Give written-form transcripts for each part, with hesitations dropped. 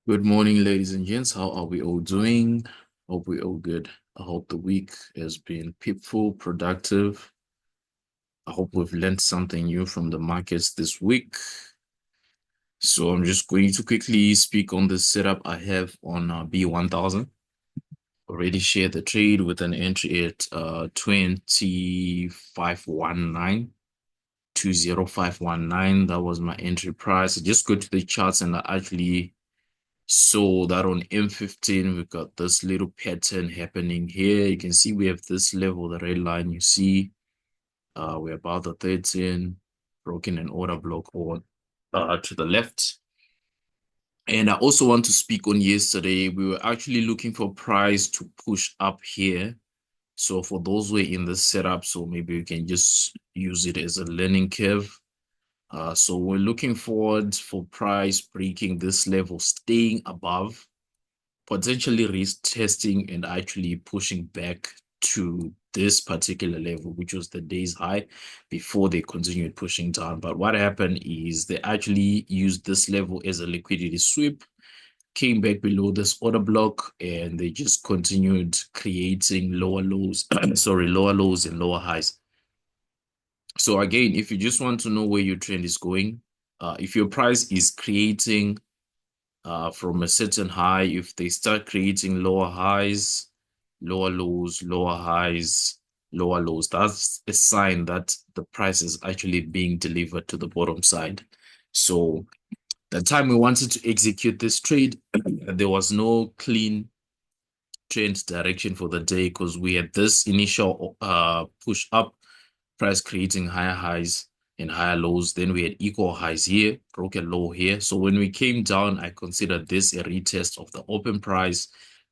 Good morning, ladies and gents. How are we all doing? Hope we all good. I hope the week has been peaceful, productive. I hope we've learned something new from the markets this week. So I'm just going to quickly speak on the setup I have on B1000. Already shared the trade with an entry at 2519. 20519. That was my entry price. I just go to the charts and I actually saw that on M15, we've got this little pattern happening here. You can see we have this level, the red line you see. We're about the 13, broken an order block on to the left. And I also want to speak on yesterday. We were actually looking for price to push up here. So for those who are in the setup, so maybe we can just use it as a learning curve. So we're looking forward for price breaking this level, staying above, potentially retesting and actually pushing back to this particular level, which was the day's high before they continued pushing down. But what happened is they actually used this level as a liquidity sweep, came back below this order block, and they just continued creating lower lows, sorry, lower lows and lower highs. So again, if you just want to know where your trend is going, if your price is creating from a certain high, if they start creating lower highs, lower lows, lower highs, lower lows, that's a sign that the price is actually being delivered to the bottom side. So the time we wanted to execute this trade, there was no clean trend direction for the day because we had this initial push up, price creating higher highs and higher lows. Then we had equal highs here, broke a low here. So when we came down, I considered this a retest of the open price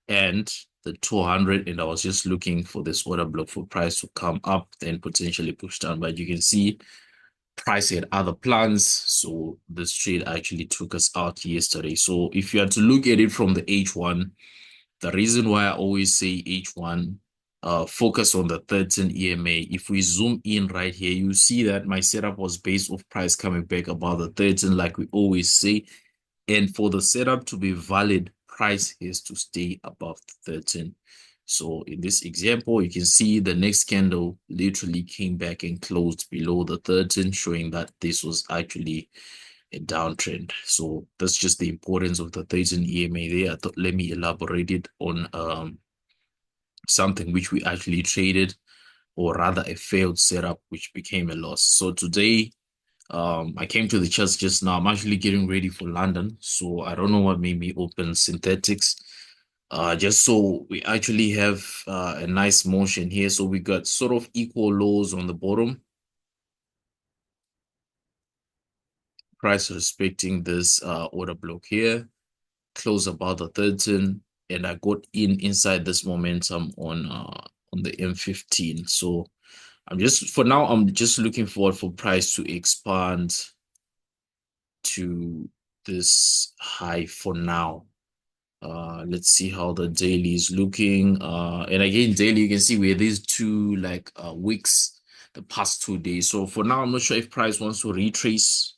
and the 200, and I was just looking for this order block for price to come up, then potentially push down. But you can see price had other plans, so this trade actually took us out yesterday. So if you had to look at it from the H1, the reason why I always say H1, focus on the 13 EMA. If we zoom in right here, you see that my setup was based off price coming back above the 13, like we always say. And for the setup to be valid, price has to stay above the 13. So in this example, you can see the next candle literally came back and closed below the 13, showing that this was actually a downtrend. So that's just the importance of the 13 EMA there. I thought, let me elaborate it on something which we actually traded, or rather a failed setup which became a loss. So today, I came to the church just now. I'm actually getting ready for London, so I don't know what made me open synthetics. Just so we actually have a nice motion here. So we got sort of equal lows on the bottom, price respecting this order block here, close about the 13, and I got in inside this momentum on the M15. So I'm just for now, I'm just looking forward for price to expand to this high for now. Let's see how the daily is looking. And again, daily, you can see we have these two like weeks, the past 2 days. So for now, I'm not sure if price wants to retrace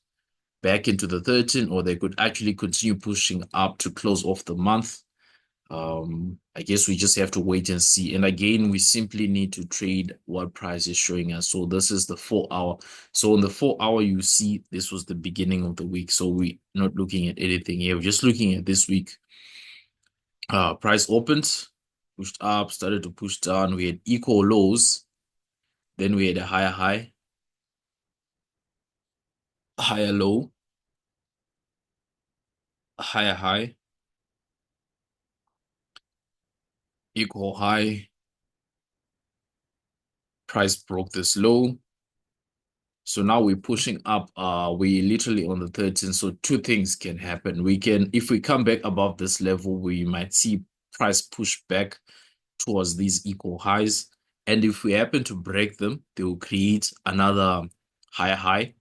back into the 13, or they could actually continue pushing up to close off the month. I guess we just have to wait and see. And again, we simply need to trade what price is showing us. So this is the 4 hour. So on the 4 hour, you see this was the beginning of the week. So we're not looking at anything here. We're just looking at this week. Price opened, pushed up, started to push down. We had equal lows. Then we had a higher high, higher low, higher high, equal high. Price broke this low. So now we're pushing up. We literally on the 13. So two things can happen. We can, if we come back above this level, we might see price push back towards these equal highs. And if we happen to break them, they will create another higher high.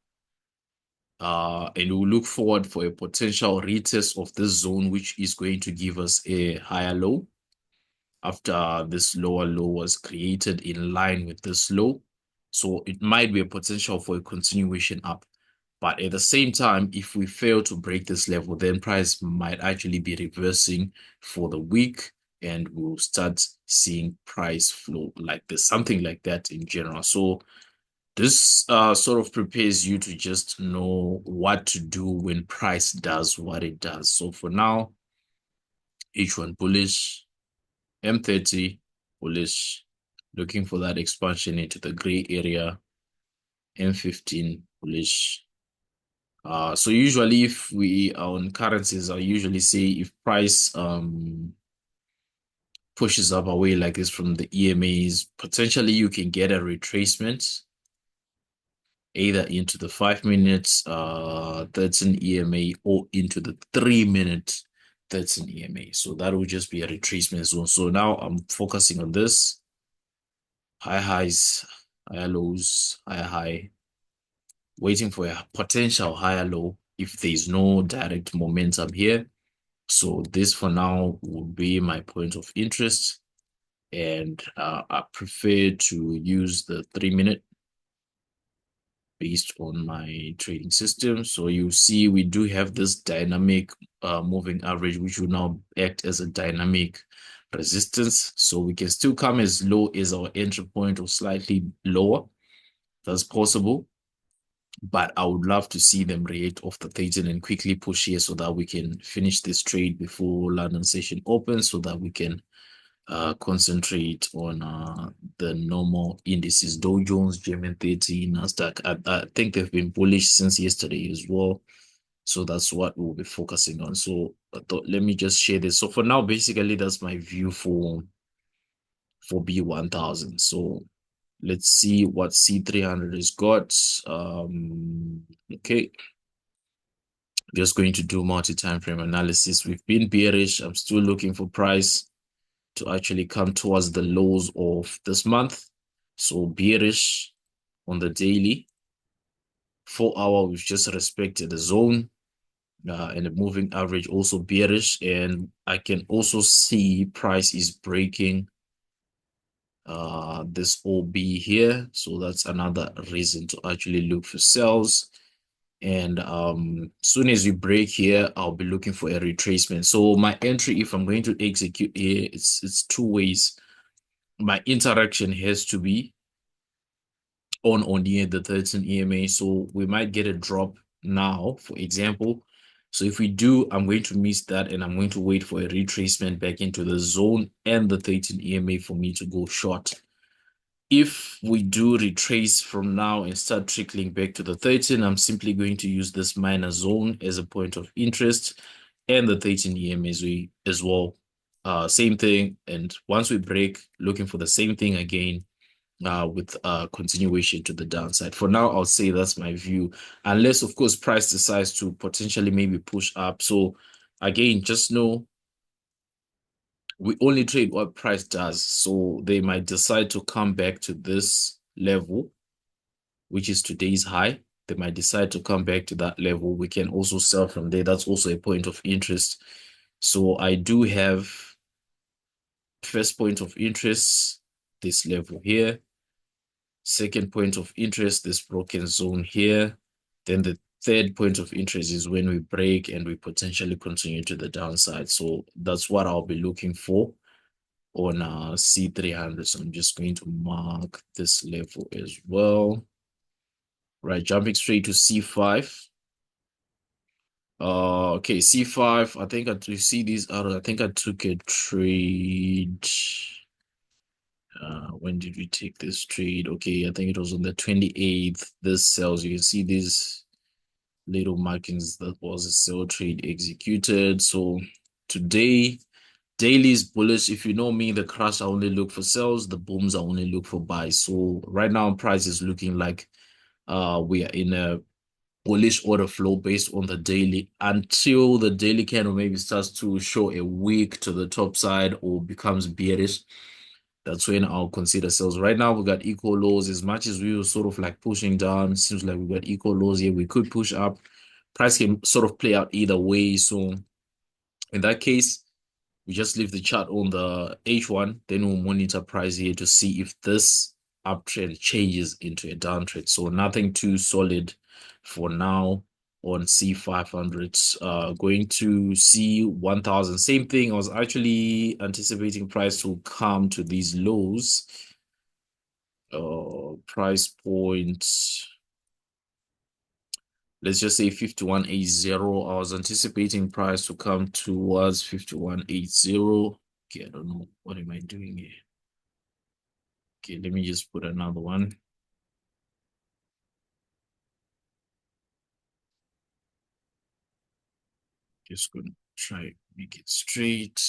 And we'll look forward for a potential retest of this zone, which is going to give us a higher low after this lower low was created in line with this low. So it might be a potential for a continuation up. But at the same time, if we fail to break this level, then price might actually be reversing for the week, and we'll start seeing price flow like this, something like that in general. So this sort of prepares you to just know what to do when price does what it does. So for now, H1 bullish, M30 bullish, looking for that expansion into the gray area, M15 bullish. So usually if we are on currencies, I usually say if price pushes up away like this from the EMAs, potentially you can get a retracement either into the 5 minutes 13 EMA or into the 3 minute 13 EMA. So that will just be a retracement zone. So now I'm focusing on this high highs, higher lows, higher high, waiting for a potential higher low if there's no direct momentum here. So this for now will be my point of interest. And I prefer to use the 3 minute based on my trading system. So you see we do have this dynamic moving average, which will now act as a dynamic resistance. So we can still come as low as our entry point or slightly lower. That's possible. But I would love to see them react off the 13 and quickly push here so that we can finish this trade before London session opens so that we can concentrate on the normal indices, Dow Jones, German 30, Nasdaq. I think they've been bullish since yesterday as well. So that's what we'll be focusing on. So I thought, let me just share this. So for now, basically, that's my view for B1000. So let's see what C300 has got. Okay. Just going to do multi-time frame analysis. We've been bearish. I'm still looking for price to actually come towards the lows of this month. So bearish on the daily. 4 hour, we've just respected the zone. And the moving average also bearish. And I can also see price is breaking this OB here. So that's another reason to actually look for sells. And soon as we break here, I'll be looking for a retracement. So my entry, if I'm going to execute here, it's two ways. My interaction has to be on near the 13 EMA. So we might get a drop now, for example. So if we do, I'm going to miss that and I'm going to wait for a retracement back into the zone and the 13 EMA for me to go short. If we do retrace from now and start trickling back to the 13, I'm simply going to use this minor zone as a point of interest and the 13 EM as well. Same thing. And once we break, looking for the same thing again with continuation to the downside. For now, I'll say that's my view. Unless, of course, price decides to potentially maybe push up. So again, just know we only trade what price does. So they might decide to come back to this level, which is today's high. They might decide to come back to that level. We can also sell from there. That's also a point of interest. So I do have first point of interest, this level here. Second point of interest, this broken zone here. Then the third point of interest is when we break and we potentially continue to the downside. So that's what I'll be looking for on C300. So I'm just going to mark this level as well. Right, jumping straight to C5. Okay, C5. I think you see these out. I think I took a trade. When did we take this trade? Okay, I think it was on the 28th. This sells. You can see these little markings. That was a sell trade executed. So today, daily is bullish. If you know me, the crash, I only look for sells. The booms, I only look for buys. So right now, price is looking like we are in a bullish order flow based on the daily until the daily candle maybe starts to show a wick to the top side or becomes bearish. That's when I'll consider sales. Right now, we got equal lows. As much as we were sort of like pushing down, seems like we got equal lows here. We could push up. Price can sort of play out either way. So in that case, we just leave the chart on the H1. Then we'll monitor price here to see if this uptrend changes into a downtrend. So nothing too solid for now on C500. Going to C1000. Same thing. I was actually anticipating price to come to these lows. Price point, let's just say 5180. I was anticipating price to come towards 5180. Okay, I don't know. What am I doing here? Okay, let me just put another one. Just gonna try make it straight.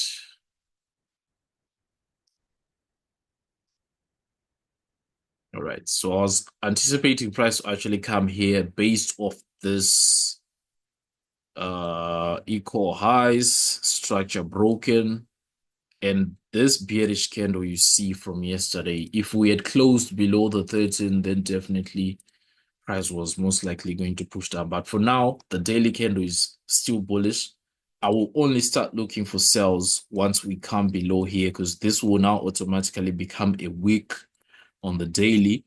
All right, so I was anticipating price to actually come here based off this equal highs, structure broken, and this bearish candle you see from yesterday. If we had closed below the 13, then definitely price was most likely going to push down. But for now, the daily candle is still bullish. I will only start looking for sells once we come below here, because this will now automatically become a wick on the daily.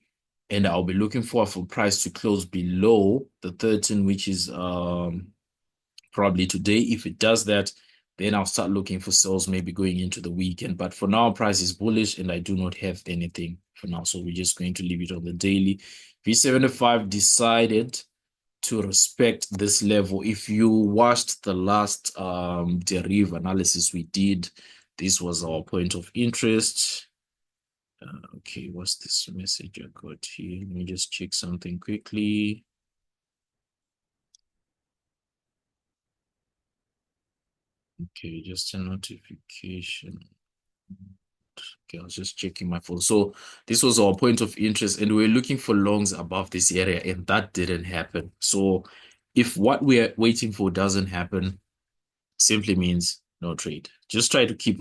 And I'll be looking for price to close below the 13, which is probably today. If it does that, then I'll start looking for sells maybe going into the weekend. But for now, price is bullish and I do not have anything for now. So we're just going to leave it on the daily. V75 decided to respect this level. If you watched the last derive analysis we did, this was our point of interest. Okay, what's this message I got here? Let me just check something quickly. Okay, just a notification. Okay, I was just checking my phone. So this was our point of interest, and we are looking for longs above this area, and that didn't happen. So if what we are waiting for doesn't happen, simply means no trade. Just try to keep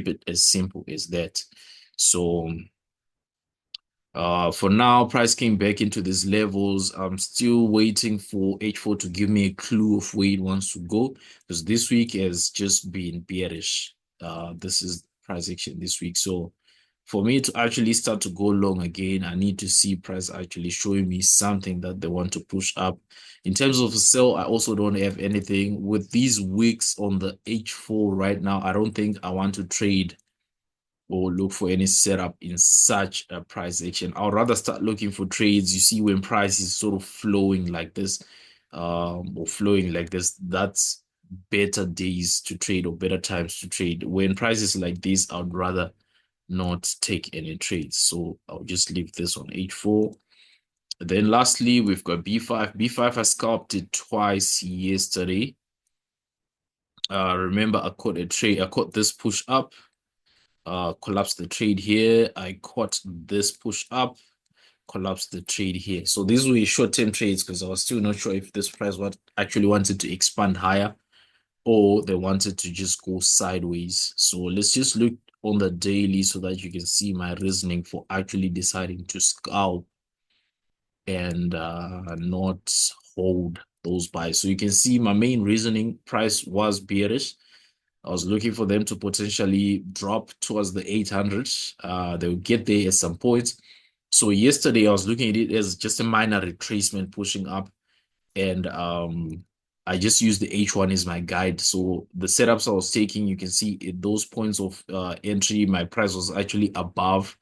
it as simple as that. So for now, price came back into these levels. I'm still waiting for H4 to give me a clue of where it wants to go, because this week has just been bearish. This is price action this week. So for me to actually start to go long again, I need to see price actually showing me something that they want to push up. In terms of a sell, I also don't have anything. With these wicks on the H4 right now, I don't think I want to trade or look for any setup in such a price action. I'd rather start looking for trades. You see, when price is sort of flowing like this, or flowing like this, that's better days to trade or better times to trade. When prices like this, I'd rather not take any trades. So I'll just leave this on H4. Then lastly, we've got B5. B5 has scalped it twice yesterday. Remember, I caught a trade. I caught this push up, collapsed the trade here. I caught this push up, collapsed the trade here. So these were short-term trades because I was still not sure if this price actually wanted to expand higher or they wanted to just go sideways. So let's just look on the daily so that you can see my reasoning for actually deciding to scalp and not hold those buys. So you can see my main reasoning, price was bearish. I was looking for them to potentially drop towards the 800s. They'll get there at some point. So yesterday I was looking at it as just a minor retracement pushing up, and I just used the H1 as my guide. So the setups I was taking, you can see at those points of entry, my price was actually above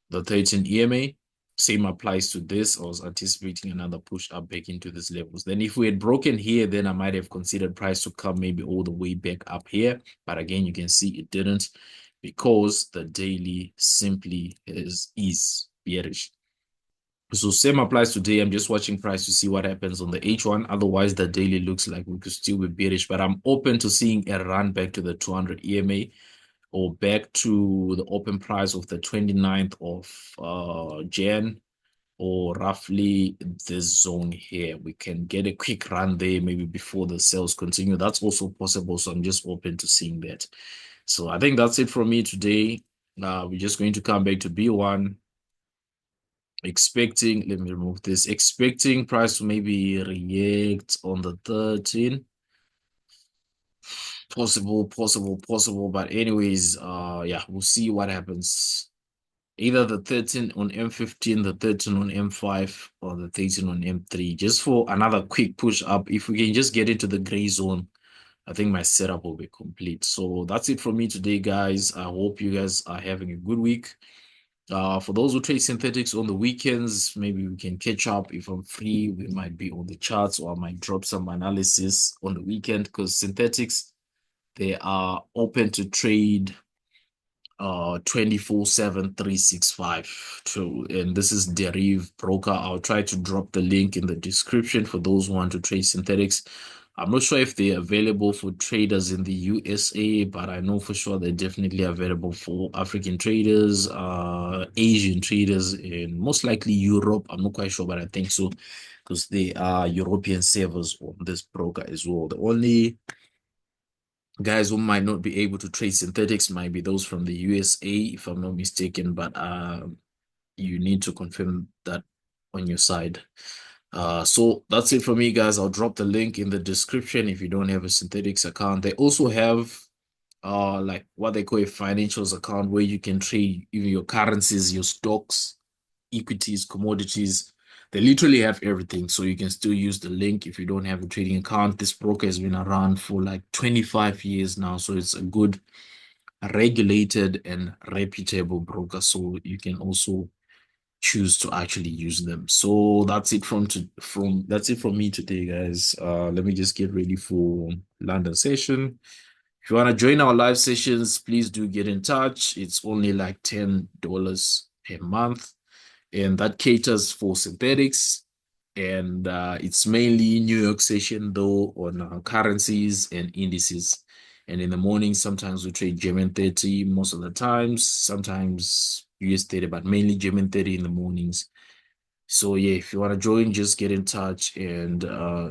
the 13 EMA. Same applies to this. I was anticipating another push up back into these levels. Then if we had broken here, then I might have considered price to come maybe all the way back up here. But again, you can see it didn't, because the daily simply is bearish. So same applies today. I'm just watching price to see what happens on the H1. Otherwise, the daily looks like we could still be bearish, but I'm open to seeing a run back to the 200 EMA or back to the open price of the 29th of Jan, or roughly this zone here. We can get a quick run there maybe before the sales continue. That's also possible. So I'm just open to seeing that. So I think that's it from me today. We're just going to come back to B1. Expecting, let me remove this, expecting price to maybe react on the 13. Possible, but anyways, yeah, we'll see what happens. either the 13 on M15, the 13 on M5, or the 13 on M3, just for another quick push up. If we can just get into the gray zone, I think my setup will be complete. So that's it from me today, guys. I hope you guys are having a good week. For those who trade synthetics on the weekends, maybe we can catch up. If I'm free, we might be on the charts, or I might drop some analysis on the weekend, because synthetics, they are open to trade 24/7 365 too, and this is Deriv Broker. I'll try to drop the link in the description for those who want to trade synthetics. I'm not sure if they're available for traders in the USA, but I know for sure they're definitely available for African traders, Asian traders, and most likely Europe. I'm not quite sure, but I think so, because they are European servers on this broker as well. The only guys who might not be able to trade synthetics might be those from the USA, if I'm not mistaken, but you need to confirm that on your side. So that's it for me, guys. I'll drop the link in the description if you don't have a synthetics account. They also have like what they call a financials account, where you can trade even your currencies, your stocks, equities, commodities. They literally have everything. So you can still use the link if you don't have a trading account. This broker has been around for like 25 years now. So it's a good, regulated and reputable broker. So you can also choose to actually use them. So that's it that's it from me today, guys. Let me just get ready for London session. If you want to join our live sessions, please do get in touch. It's only like $10 per month, and that caters for synthetics. And it's mainly New York session, though, on currencies and indices. And in the morning, sometimes we trade German 30 most of the times, sometimes US 30, but mainly German 30 in the mornings. So yeah, if you want to join, just get in touch, and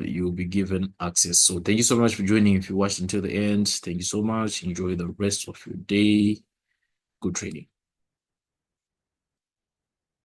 you'll be given access. So thank you so much for joining. If you watched until the end, thank you so much. Enjoy the rest of your day. Good trading.